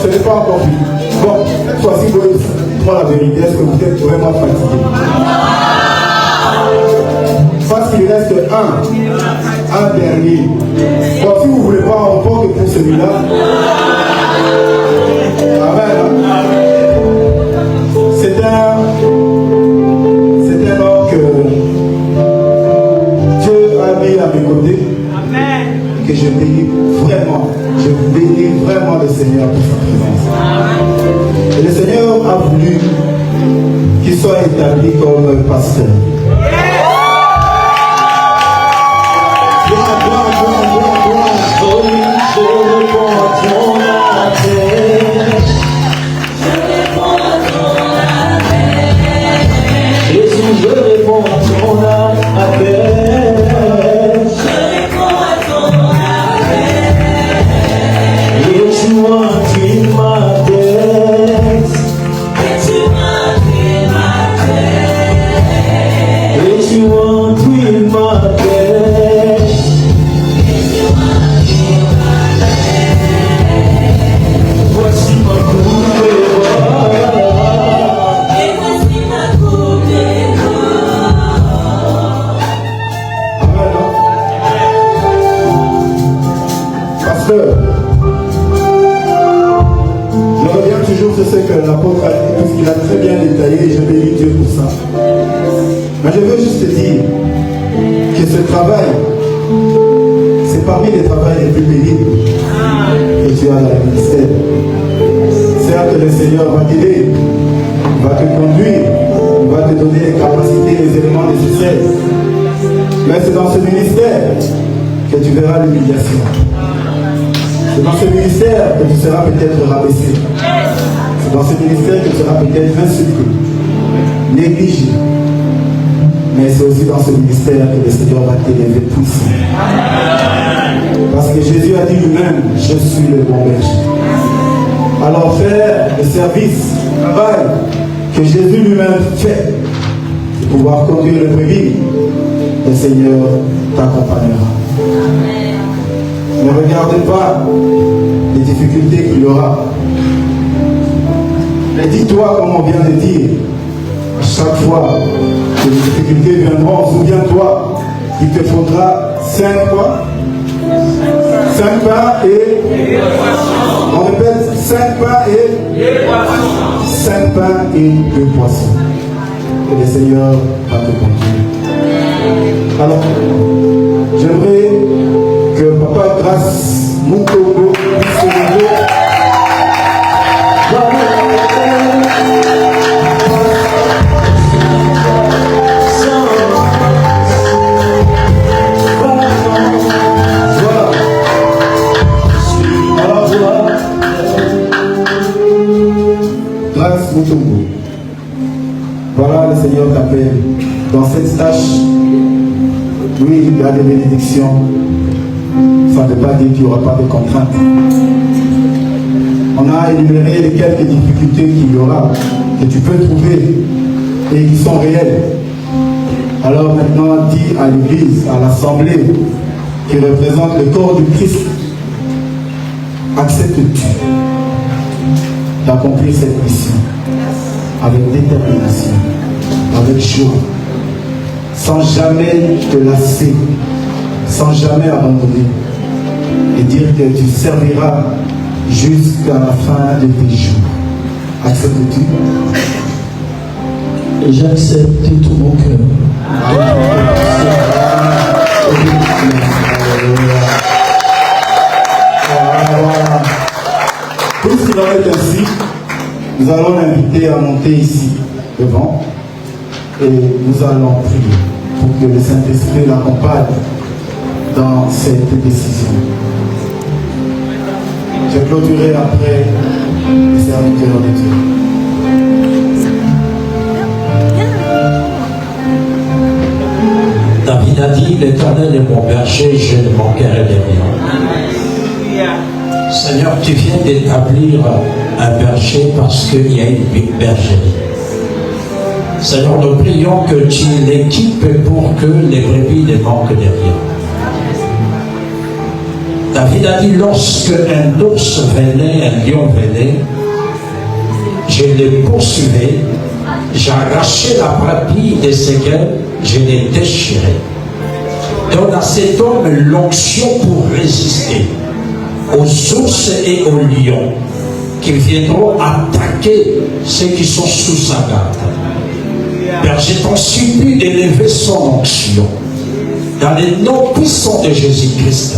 ce n'est pas encore fini. Bon, cette fois-ci, vous voyez, dites-moi la vérité, est-ce que vous êtes vraiment fatigué? Parce qu'il reste un dernier. Bon, si vous ne voulez pas, on porte pour celui-là. Amen. C'est un homme que Dieu a mis à mes côtés. Amen. Que je bénis vraiment. Je bénis vraiment le Seigneur pour sa présence. Et le Seigneur a voulu qu'il soit établi comme pasteur. L'apôtre a dit, parce qu'il a très bien détaillé, et je bénis Dieu pour ça. Mais je veux juste te dire que ce travail, c'est parmi les travails les plus pénibles que tu as dans le ministère. Certes, le Seigneur va t'aider, va te conduire, va te donner les capacités, les éléments nécessaires. Mais c'est dans ce ministère que tu verras l'humiliation. C'est dans ce ministère que tu seras peut-être rabaissé. C'est dans ce ministère que tu seras peut-être insulté, négligé. Mais c'est aussi dans ce ministère que le Seigneur va t'élever puissant. Parce que Jésus a dit lui-même, je suis le bon berger. Alors faire le service, le travail que Jésus lui-même fait, de pouvoir conduire le brebis, le Seigneur t'accompagnera. Ne regardez pas les difficultés qu'il y aura. Mais dis-toi, comme on vient de dire, à chaque fois que les difficultés viendront, souviens-toi qu'il te faudra 5 quoi? 5 pains et... On répète, 5 pains et... 5 pains et 2 poissons. Et le Seigneur va te conduire. Alors, j'aimerais que Papa Grâce Mutombo puisse se lever. Mutombo. Voilà, le Seigneur t'appelle dans cette tâche. Oui, il y a des bénédictions. Ça ne veut pas dire qu'il n'y aura pas de contraintes. On a énuméré les quelques difficultés qu'il y aura, que tu peux trouver et qui sont réelles. Alors maintenant, dis à l'Église, à l'Assemblée qui représente le corps du Christ, acceptes-tu d'accomplir cette mission avec détermination, avec joie, sans jamais te lasser, sans jamais abandonner, et dire que tu serviras jusqu'à la fin de tes jours. Acceptes-tu? Et j'accepte tout mon cœur. Puisqu'il en est ainsi, nous allons l'inviter à monter ici devant et nous allons prier pour que le Saint-Esprit l'accompagne dans cette décision. Je clôturerai après les serviteurs de Dieu. David a dit, l'Éternel est mon berger, je ne manquerai de rien. Seigneur, tu viens d'établir un berger parce qu'il y a une bergerie. Seigneur, nous prions que tu l'équipes pour que les brebis ne manquent de rien. David a dit, lorsque un ours venait, un lion venait, je le poursuivais, j'arrachais la brebis de ses gueules, je les déchirais. Donne à cet homme l'onction pour résister aux ours et aux lions qui viendront attaquer ceux qui sont sous sa garde. Père, je t'en supplie d'élever son onction dans le nom puissant de Jésus-Christ.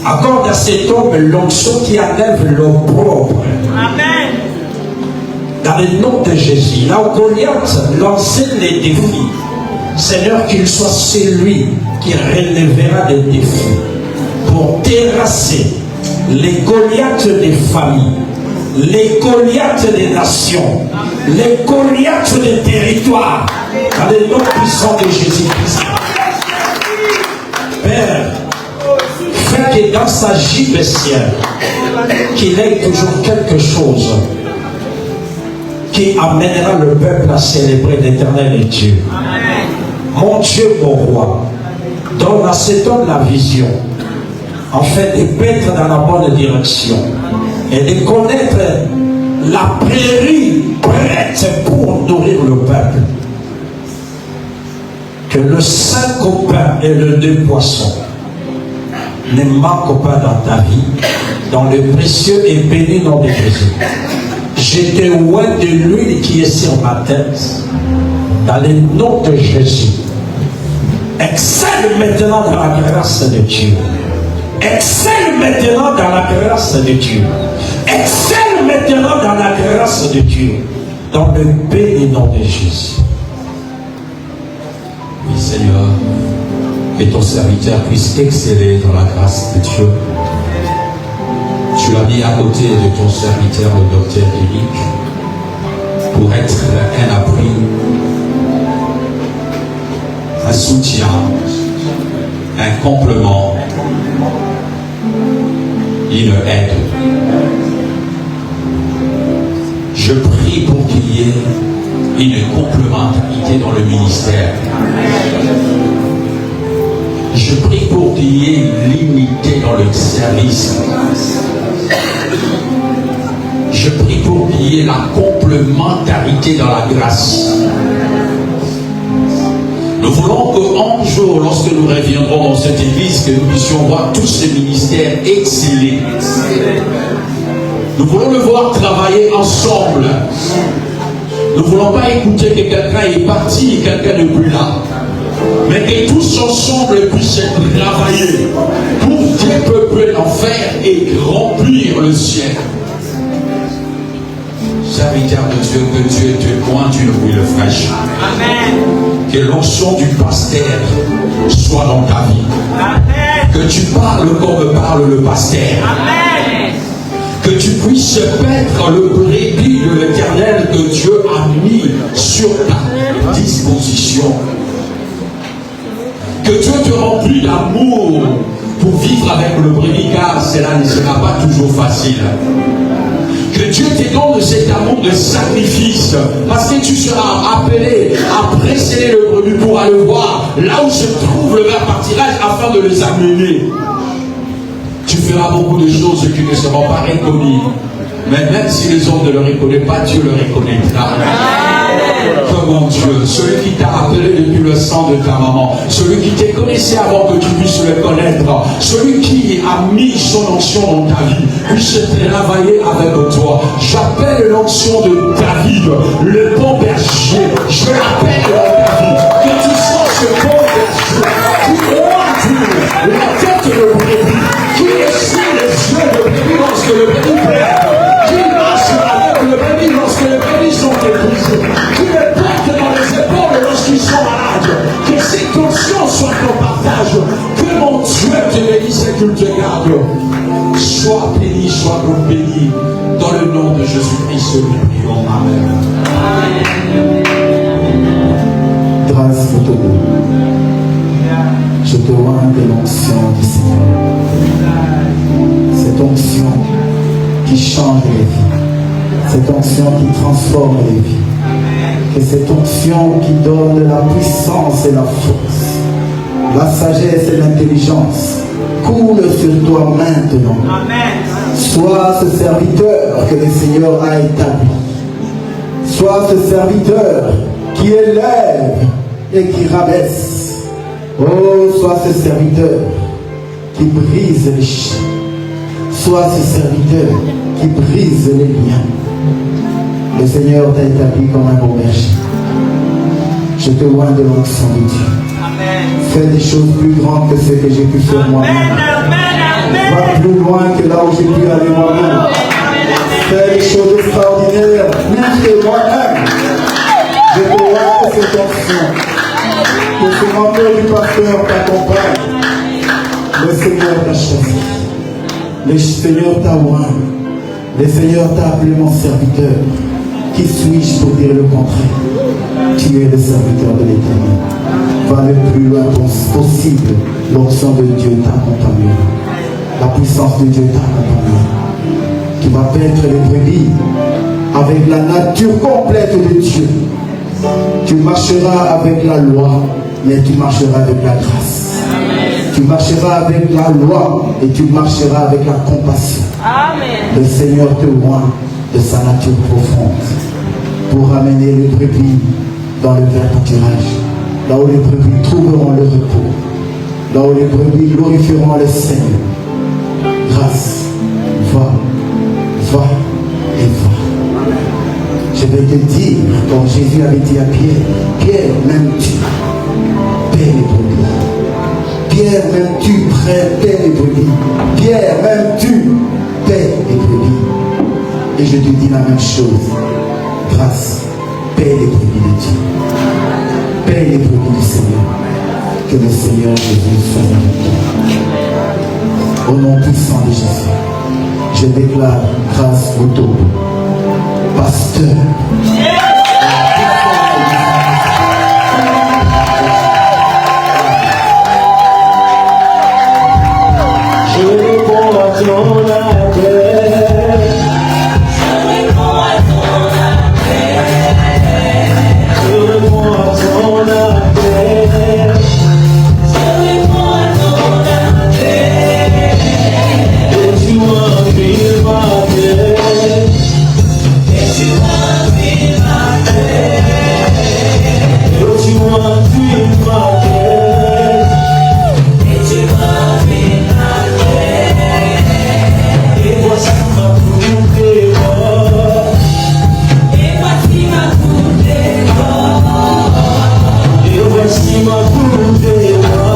Accorde à cet homme l'onction qui enlève l'opprobre. Amen. Dans le nom de Jésus, là où Goliath lançait les défis, Seigneur, qu'il soit celui qui relèvera les défis pour terrasser les Goliaths des familles, les Goliaths des nations, les Goliaths des territoires, dans le nom puissant de Jésus-Christ. Père, fais que dans sa gibecière, qu'il ait toujours quelque chose qui amènera le peuple à célébrer l'éternel Dieu. Mon Dieu, mon roi, donne à cet homme la vision, en fait, de mettre dans la bonne direction et de connaître la prairie prête pour nourrir le peuple. Que le 5 au pain et le 2 poissons ne manquent pas dans ta vie, dans le précieux et béni nom de Jésus. Je te oins de l'huile qui est sur ma tête, dans le nom de Jésus. Excelle maintenant dans la grâce de Dieu. Excelle maintenant dans la grâce de Dieu. Excelle maintenant dans la grâce de Dieu. Dans le béni nom de Jésus. Oui, Seigneur, que ton serviteur puisse exceller dans la grâce de Dieu. Tu l'as mis à côté de ton serviteur, le docteur Eric, pour être un appui, un soutien, un complément, une aide. Je prie pour qu'il y ait une complémentarité dans le ministère. Je prie pour qu'il y ait une l'unité dans le service. Je prie pour qu'il y ait la complémentarité dans la grâce. Nous voulons qu'un jour, lorsque nous reviendrons dans cette église, que nous puissions voir tous ces ministères exceller. Nous voulons le voir travailler ensemble. Nous ne voulons pas écouter que quelqu'un est parti et quelqu'un n'est plus là. Mais que tous ensemble puissent travailler pour dépeupler l'enfer et remplir le ciel. Serviteur de Dieu, que Dieu te pointe une huile fraîche. Amen. Que l'onction du pasteur soit dans ta vie. Amen. Que tu parles comme parle le pasteur. Amen. Que tu puisses paître le brebis de l'Éternel que Dieu a mis sur ta disposition. Que Dieu te remplit d'amour pour vivre avec le brebis, car cela ne sera pas toujours facile. Que Dieu te donne cet amour de sacrifice, parce que tu seras appelé à précéder le brebis pour aller voir là où se trouve le ver pâturage afin de les amener. Tu feras beaucoup de choses qui ne seront pas reconnues. Mais même si les hommes ne le reconnaissent pas, Dieu le reconnaîtra. Comment Dieu, celui qui t'a appelé depuis le sang de ta maman, celui qui te connaissait avant que tu puisses le connaître, celui qui a mis son onction dans ta vie, puisse travailler avec toi. J'appelle l'onction de David, le bon berger. Je l'appelle dans ta vie. Que tu sois ce bon berger qui oint la tête de brebis, qui essuie les yeux de brebis lorsque le brebis pleure, qui marche avec le brebis lorsque les brebis sont épuisés, qui les porte dans les épaules lorsqu'ils sont malades. Que cette onction soit ton partage. Que mon Dieu te bénisse et qu'il te garde. Sois béni, sois béni. Dans le nom de Jésus-Christ, nous prions. Amen. Grâce pour ton nom. Je te rends de l'onction du Seigneur. Cette onction qui change les vies. Cette onction qui transforme les vies. Que cette onction qui donne la puissance et la force, la sagesse et l'intelligence, coule sur toi maintenant. Amen. Sois ce serviteur que le Seigneur a établi. Sois ce serviteur qui élève et qui rabaisse. Oh, sois ce serviteur qui brise les chaînes. Sois ce serviteur qui brise les liens. Le Seigneur t'a établi comme un bon berger. Je te loin de l'onction de Dieu. Amen. Fais des choses plus grandes que ce que j'ai pu faire moi-même. Va plus loin que là où j'ai pu aller moi-même. Fais des choses extraordinaires, plus que moi-même. Je te loin de cette onction. Que ce menteur du pasteur t'accompagne. Le Seigneur t'a choisi. Le Seigneur t'a oint. Le Seigneur t'a appelé mon serviteur. Qui suis-je pour dire le contraire? Tu es le serviteur de l'Éternel. Va le plus loin possible. L'onction de Dieu t'accompagne. La puissance de Dieu t'accompagne. Tu vas paître les brebis avec la nature complète de Dieu. Tu marcheras avec la loi, mais tu marcheras avec la grâce. Tu marcheras avec la loi et tu marcheras avec la compassion. Amen. Le Seigneur te oint de sa nature profonde pour ramener les brebis dans le vert pâturage, là où les brebis trouveront le repos, là où les brebis glorifieront le Seigneur. Grâce, va et va. Je vais te dire, comme Jésus avait dit à Pierre, Pierre, m'aimes-tu? Paie les brebis. Pierre, m'aimes-tu? Paie les brebis. Pierre, m'aimes-tu? Paie les brebis. Et je te dis la même chose. Grâce, paie les brebis de Dieu. Paie les brebis du Seigneur. Que le Seigneur Jésus soit avec toi. Au nom puissant de Jésus, je déclare grâce au dos. Pasteur. Je réponds à ton appel. Je réponds à ton appel. Je réponds à ton appel. Je réponds à ton appel. Et tu remplis ma paix. Et tu remplis ma paix. Et tu remplis ma paix. Et tu remplis ma paix. Et voici ma coupe des morts. Et voici ma coupe des morts. Et voici ma coupe des morts. Et voici ma coupe des morts.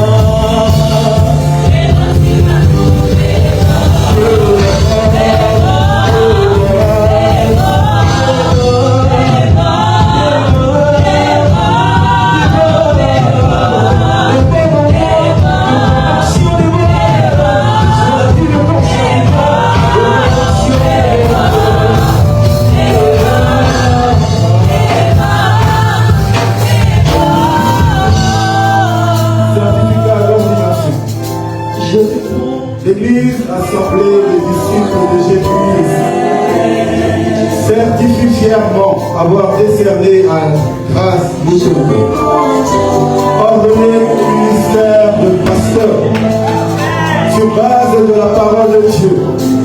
L'Église assemblée des disciples de Jésus certifie fièrement avoir décerné à grâce Boucherville ordonné le ministère de pasteur sur base de la parole de Dieu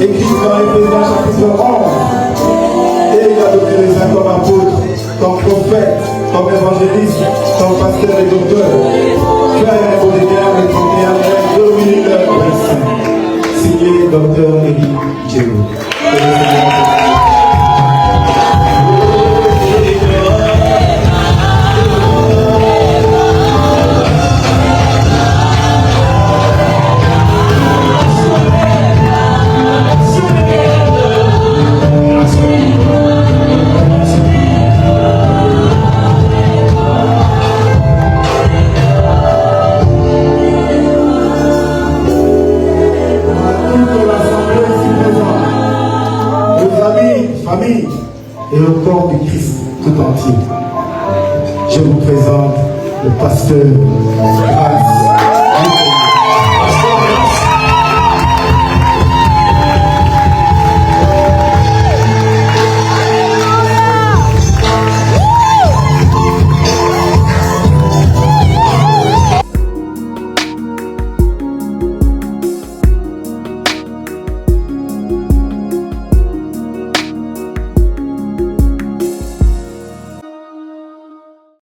écrite dans Éphésiens chapitre 11. Et il a donné les uns comme apôtres, comme prophètes, comme évangélistes, comme pasteurs et docteurs. Frère Baudelaire, le 31 mai 2025. Signé Dr. Éric Djebou. Et au corps du Christ tout entier. Je vous présente le pasteur Grâce.